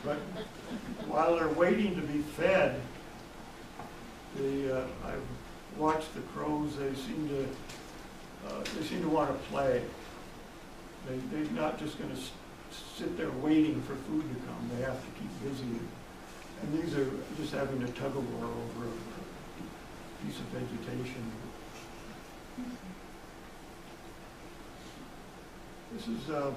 But while they're waiting to be fed, I've watched the crows. They seem to want to play. They're not just going to sit there waiting for food to come. They have to keep busy. And these are just having a tug of war over a piece of vegetation. This is a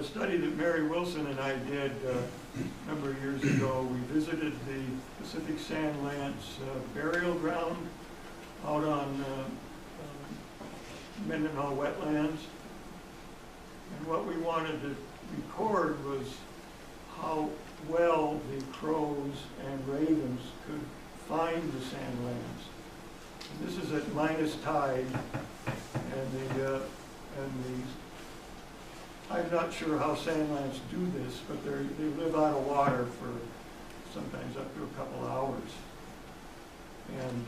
study that Mary Wilson and I did a number of years ago. We visited the Pacific Sand Lance burial ground out on Mendenhall wetlands. And what we wanted to record was how well the crows and ravens could find the sand lands. And this is at minus tide, and I'm not sure how sand lance do this, but they live out of water for sometimes up to a couple hours. And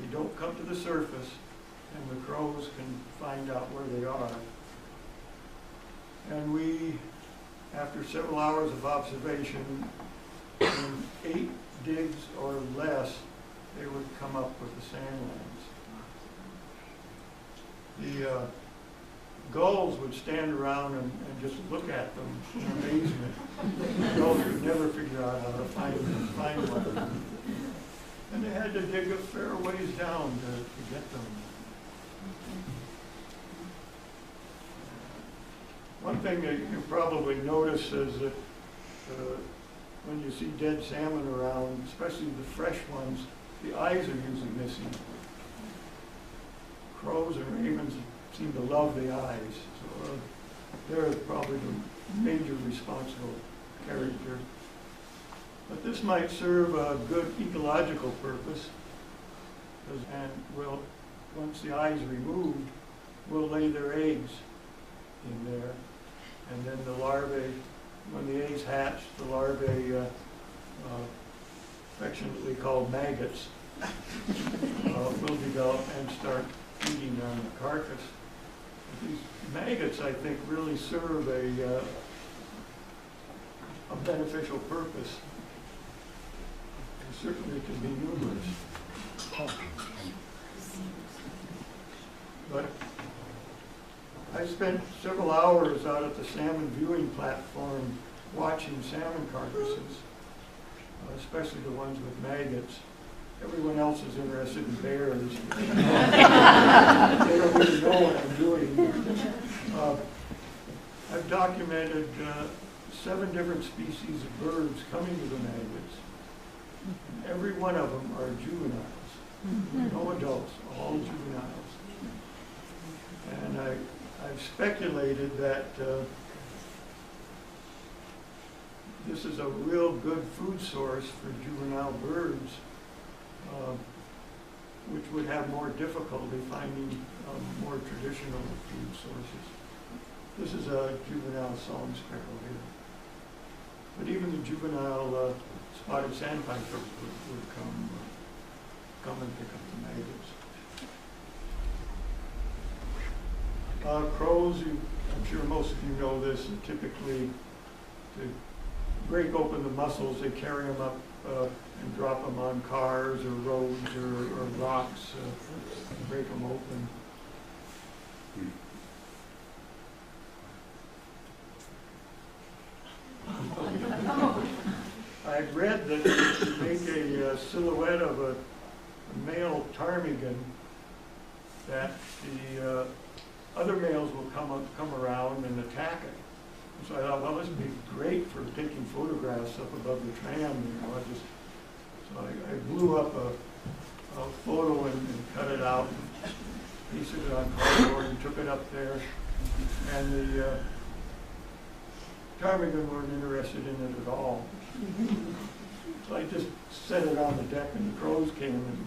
they don't come to the surface, and the crows can find out where they are. And we, after several hours of observation, in 8 digs or less, they would come up with the sand lands. The gulls would stand around and just look at them in amazement. The gulls would never figure out how to find one. And they had to dig a fair ways down to get them. One thing that you probably notice is that when you see dead salmon around, especially the fresh ones, the eyes are usually missing. Crows and ravens seem to love the eyes, so they're probably the major responsible character. But this might serve a good ecological purpose, and once the eye is removed, will lay their eggs in there, and then the larvae, when the eggs hatch, the larvae, affectionately called maggots, will develop and start feeding on the carcass. But these maggots, I think, really serve a beneficial purpose. They certainly can be numerous. But I spent several hours out at the salmon viewing platform watching salmon carcasses, especially the ones with maggots. Everyone else is interested in bears. They don't really know what I'm doing. I've documented 7 different species of birds coming to the maggots. And every one of them are juveniles. No adults, all juveniles. And I've speculated that this is a real good food source for juvenile birds, which would have more difficulty finding more traditional food sources. This is a juvenile song sparrow here. But even the juvenile spotted sandpiper would come and pick up the maggots. Crows, I'm sure most of you know this, and typically to break open the mussels, they carry them up and drop them on cars or roads or rocks, and break them open. I've read that to make a silhouette of a male ptarmigan, that the other males will come around and attack it. And so I thought, well, this would be great for taking photographs up above the tram. So I blew up a photo and cut it out, and pasted it on cardboard and took it up there. And the ptarmigan weren't interested in it at all. So I just set it on the deck, and the crows came and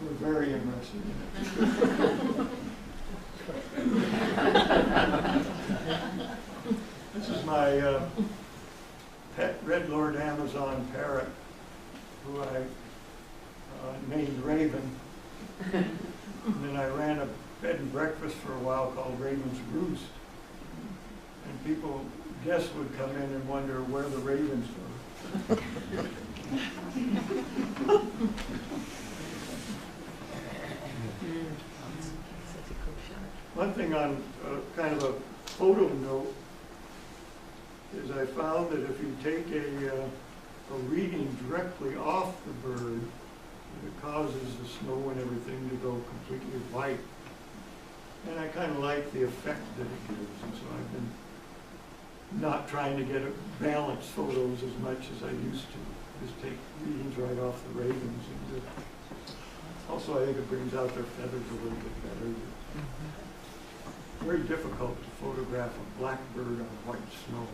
were very interested in it. This is my pet red Lord Amazon parrot, who I named Raven. And then I ran a bed and breakfast for a while called Raven's Roost. people, guests would come in and wonder where the ravens were. One thing on kind of a photo note is I found that if you take a reading directly off the bird, it causes the snow and everything to go completely white. And I kind of like the effect that it gives, and so I've been not trying to get balanced photos as much as I used to. Just take readings right off the ravens. And also, I think it brings out their feathers a little bit better. Very difficult to photograph a black bird on white snow.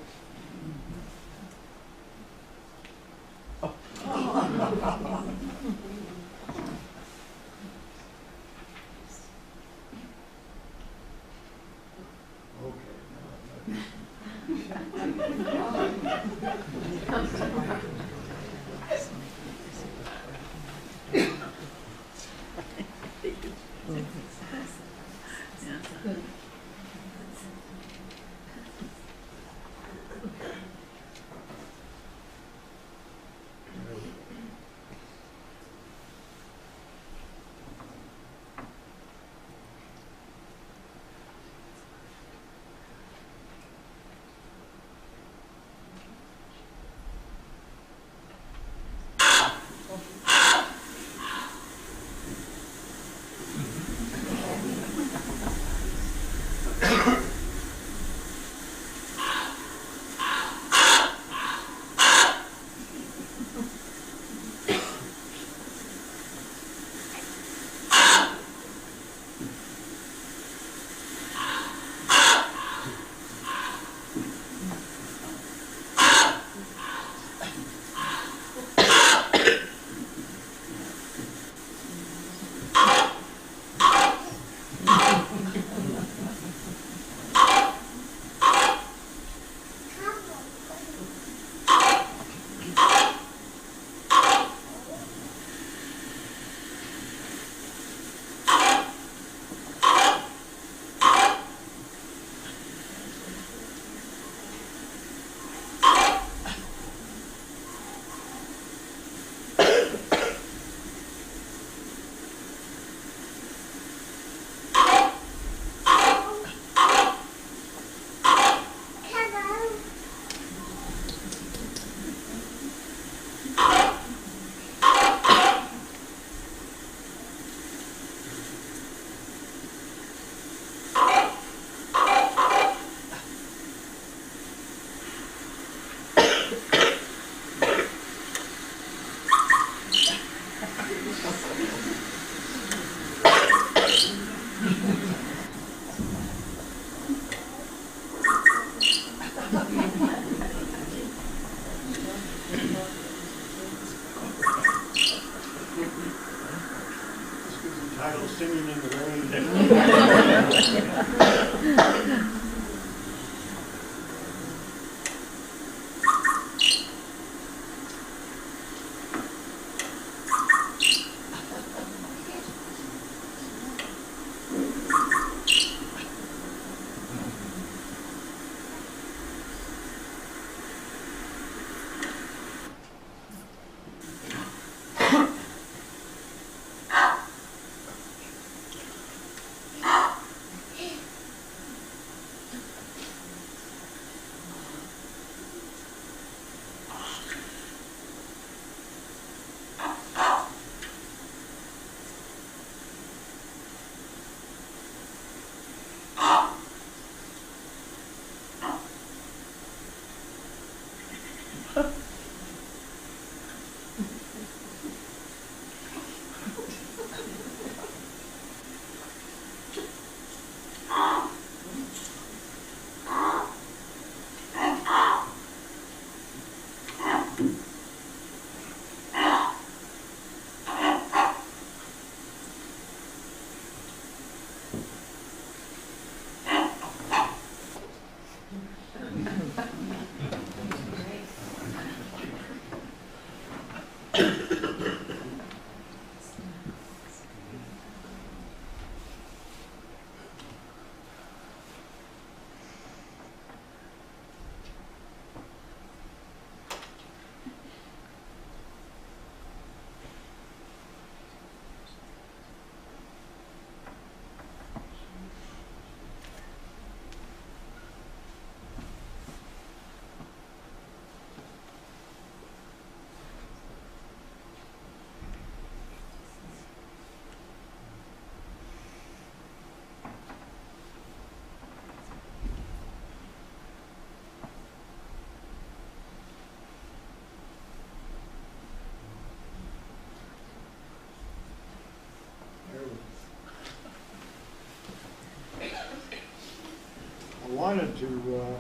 wanted to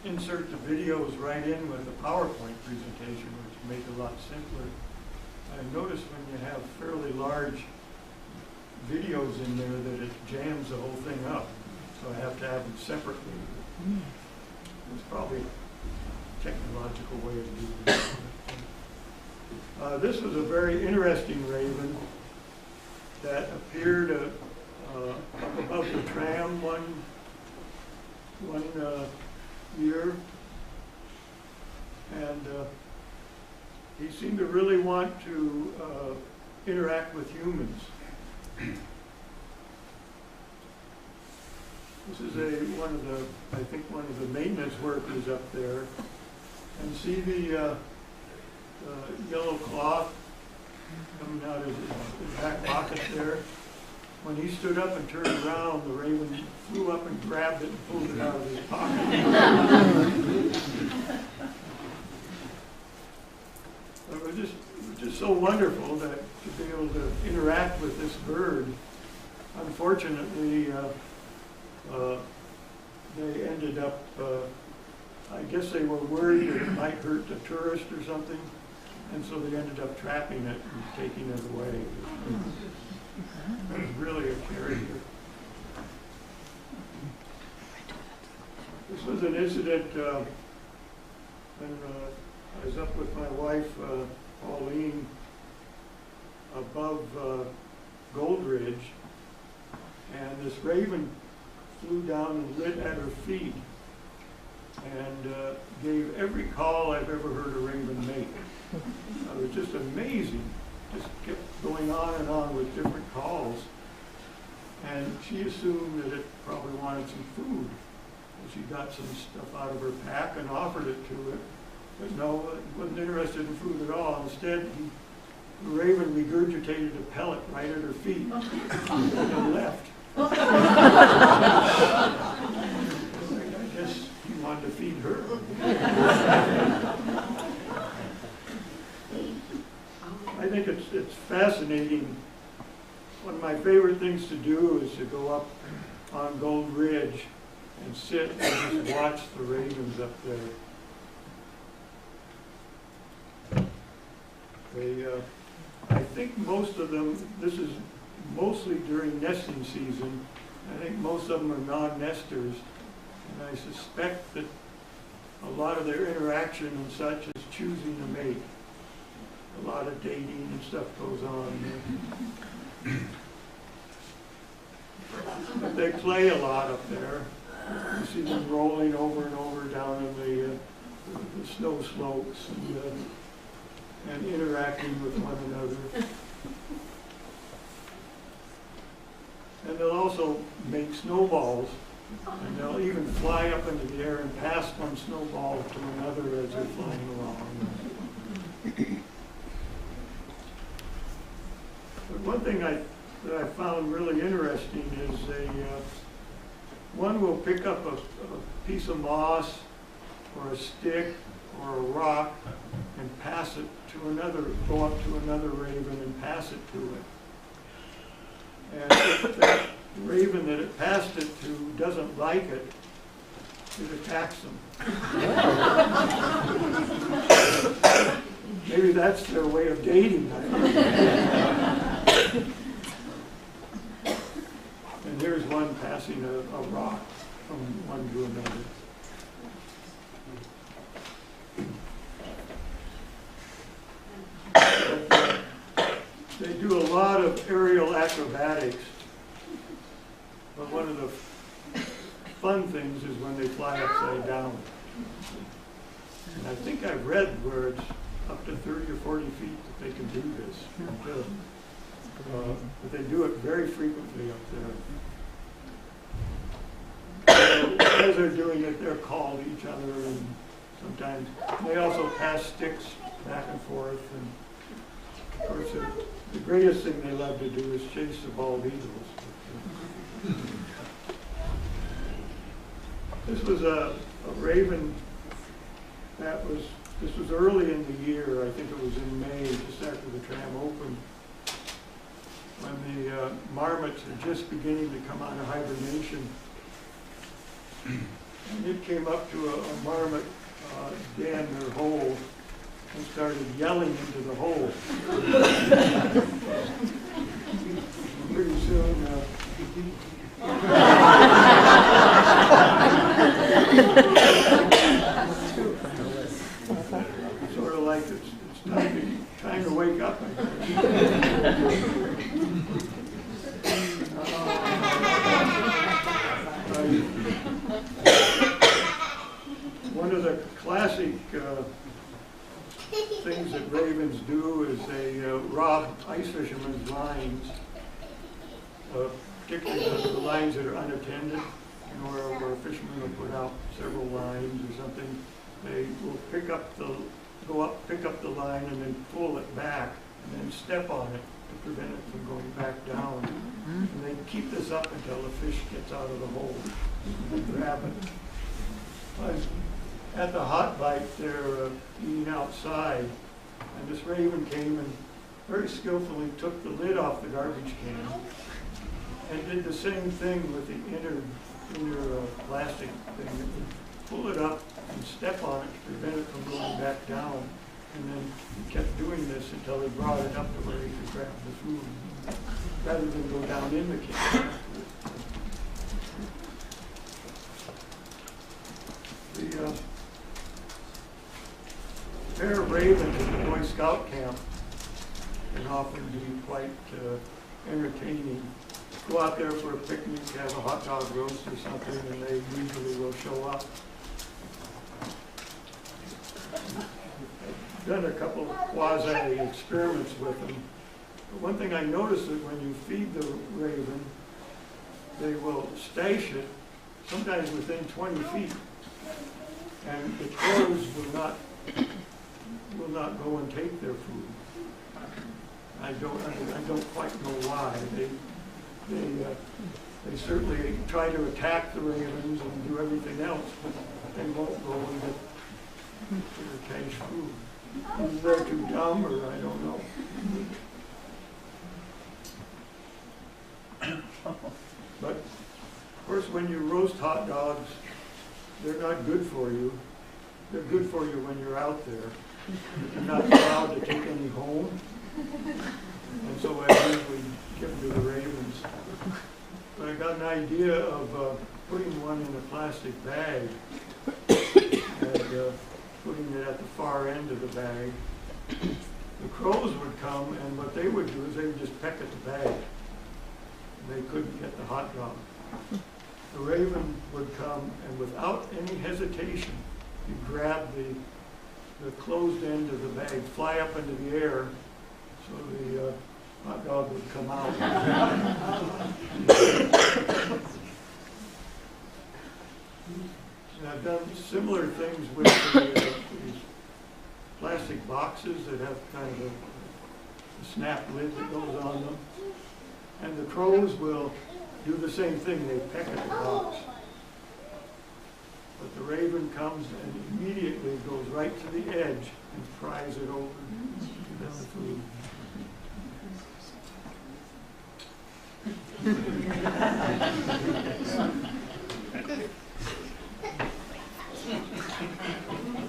insert the videos right in with the PowerPoint presentation, which would make it a lot simpler. I noticed when you have fairly large videos in there that it jams the whole thing up. So I have to have them separately. It's probably a technological way to do this. This was a very interesting raven that appeared up above the tram one year, and he seemed to really want to interact with humans. This is one of the maintenance workers up there, and see the yellow cloth coming out of his back pocket there. When he stood up and turned around, the raven flew up and grabbed it and pulled it out of his pocket. It was just so wonderful that to be able to interact with this bird. Unfortunately, they ended up, I guess they were worried that it might hurt a tourist or something, and so they ended up trapping it and taking it away. It was really a character. This was an incident when I was up with my wife, Pauline, above Gold Ridge, and this raven flew down and lit at her feet and gave every call I've ever heard a raven make. It was just amazing. Just kept going on and on with different calls. And she assumed that it probably wanted some food. And she got some stuff out of her pack and offered it to it. But no, it wasn't interested in food at all. Instead, the raven regurgitated a pellet right at her feet and left. I guess he wanted to feed her. I think it's fascinating. One of my favorite things to do is to go up on Gold Ridge and sit and just watch the ravens up there. I think most of them, this is mostly during nesting season, I think most of them are non-nesters, and I suspect that a lot of their interaction and such is choosing a mate. A lot of dating and stuff goes on. But they play a lot up there. You see them rolling over and over down in the snow slopes and interacting with one another. And they'll also make snowballs, and they'll even fly up into the air and pass one snowball to another as they're flying along. But one thing that I found really interesting is one will pick up a piece of moss or a stick or a rock and pass it to another, go up to another raven and pass it to it. And if that raven that it passed it to doesn't like it, it attacks them. Maybe that's their way of dating. And here's one passing a rock from one to another. They do a lot of aerial acrobatics, but one of the fun things is when they fly upside down. And I think I've read where it's up to 30 or 40 feet that they can do this. But they do it very frequently up there. As they're doing it, they're called each other, and sometimes they also pass sticks back and forth. And of course, the greatest thing they love to do is chase the bald eagles. This was a raven this was early in the year. I think it was in May, just after the tram opened, when the marmots are just beginning to come out of hibernation. And it came up to a marmot den or hole and started yelling into the hole. Pretty soon, sort of like it's time to wake up. One of the classic things that ravens do is they rob ice fishermen's lines, particularly the lines that are unattended, where a fisherman will put out several lines or something. They will pick up the line and then pull it back and then step on it to prevent it from going back down. And they keep this up until the fish gets out of the hole and grab it. At the hot bite, they're eating outside, and this raven came and very skillfully took the lid off the garbage can and did the same thing with the inner plastic thing. It would pull it up and step on it to prevent it from going back down. And then he kept doing this until he brought it up to where he could grab the food, rather than go down in the can. The pair of ravens at the Boy Scout camp can often be quite entertaining. Go out there for a picnic, have a hot dog roast or something, and they usually will show up. I've done a couple of quasi-experiments with them. But one thing I noticed is when you feed the raven, they will stash it sometimes within 20 feet. And the crows will not go and take their food. I don't quite know why. They certainly try to attack the ravens and do everything else, but they won't go and get their caged food. Either they're too dumb, or I don't know. But of course, when you roast hot dogs, they're not good for you. They're good for you when you're out there. You're not allowed to take any home. And so I usually give them to the ravens. But I got an idea of putting one in a plastic bag and putting it at the far end of the bag. The crows would come, and what they would do is they would just peck at the bag. They couldn't get the hot dog. The raven would come, and without any hesitation, he'd grab the closed end of the bag, fly up into the air, so the hot dog would come out. And I've done similar things with these plastic boxes that have kind of a snap lid that goes on them. And the crows will do the same thing. They peck at the box. But the raven comes and immediately goes right to the edge and pries it open to get the food.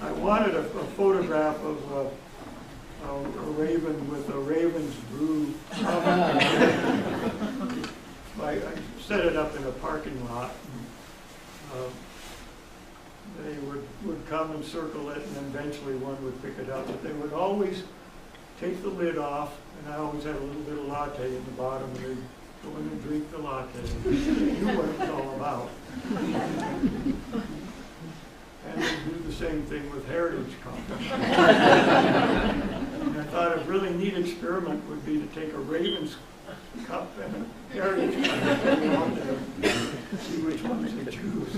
I wanted a photograph of a raven with a raven's brew. I set it up in a parking lot. They would come and circle it, and eventually one would pick it up. But they would always take the lid off, and I always had a little bit of latte in the bottom, and they'd go in and drink the latte. They knew what it was all about. And they'd do the same thing with heritage coffee. And I thought a really neat experiment would be to take a raven's cup and a heritage cup and see which ones they choose.